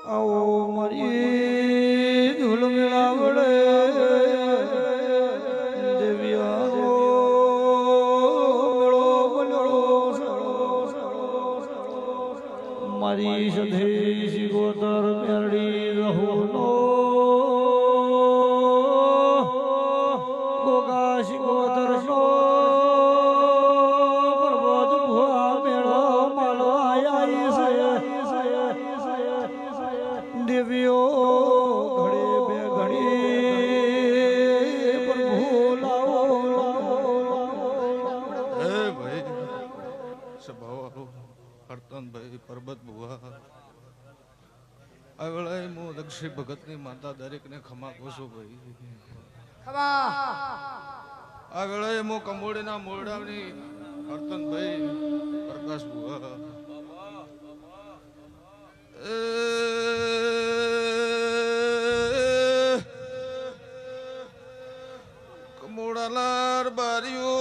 આવો મારી ધૂલ મેળાવડે દેવિયા મેળો બન્યો મારી સધે શિગોતર મેરડી રહુનો ગોગા શિગોતર નો પરબોધ ભુવા મેળો માલો આયા દેવીઓ ઘડે બે ઘડી પ્રભુ લાવો હે ભાઈ સભાઓ હરતન ભાઈ પરબત બુવા આ વેળાએ હું દક્ષિણ ભગતની માતા દરેકને ખમા કોશું ભાઈ આ વેળાએ હું કંબોડીના મોરડાની હરતન ભાઈ પ્રકાશ બુવા મોડાલાર બારીઓ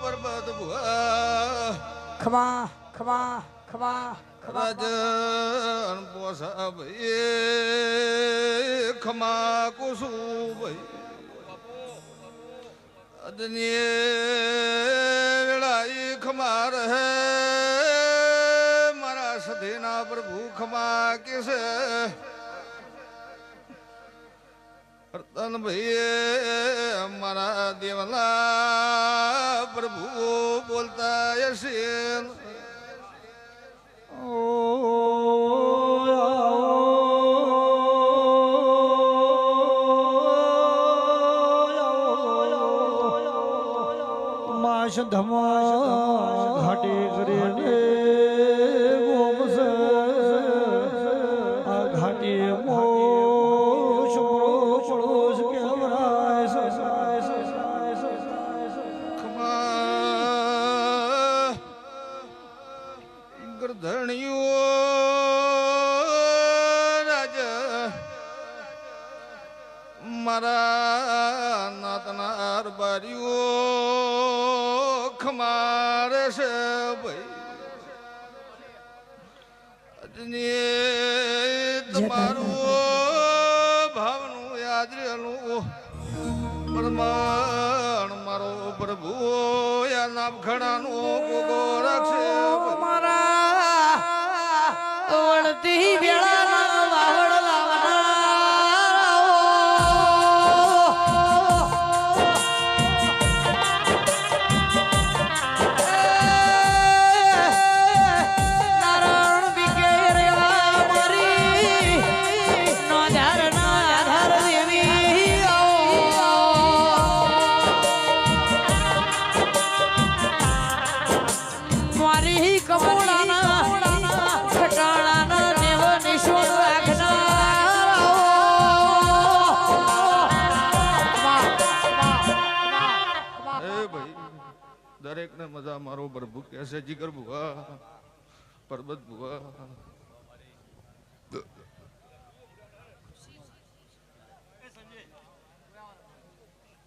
પરબત ભુવા ખમા ખમા ખમા રાજન પોસા ભાઈ ખમા કુસુ ભાઈ અદનીએ વેળાઈ ખમા રહે મારા સધીના પ્રભુ ખમા કેસે હરતન ભાઈ મારા દેવલા પ્રભુ બોલતા હશે માશ ધમા ઘાટે કરીને ગોમસ આ ઘાટે મોશ પડોશ કેવરાય ખમા ગરધણીઓ રાજ મારા નાતનાર બારીઓ ખમાર છે ભાઈ તમારું ભાવનું યાદ રહેલું પ્રમાણ મારો પ્રભુ યા નામ ખડાનો ગોગો રાખશે મારા વળતી વેળાના વાવડ દરેક ને મજા મારો પ્રભુ કહેશે જીગર ભુવા પરબત ભુવા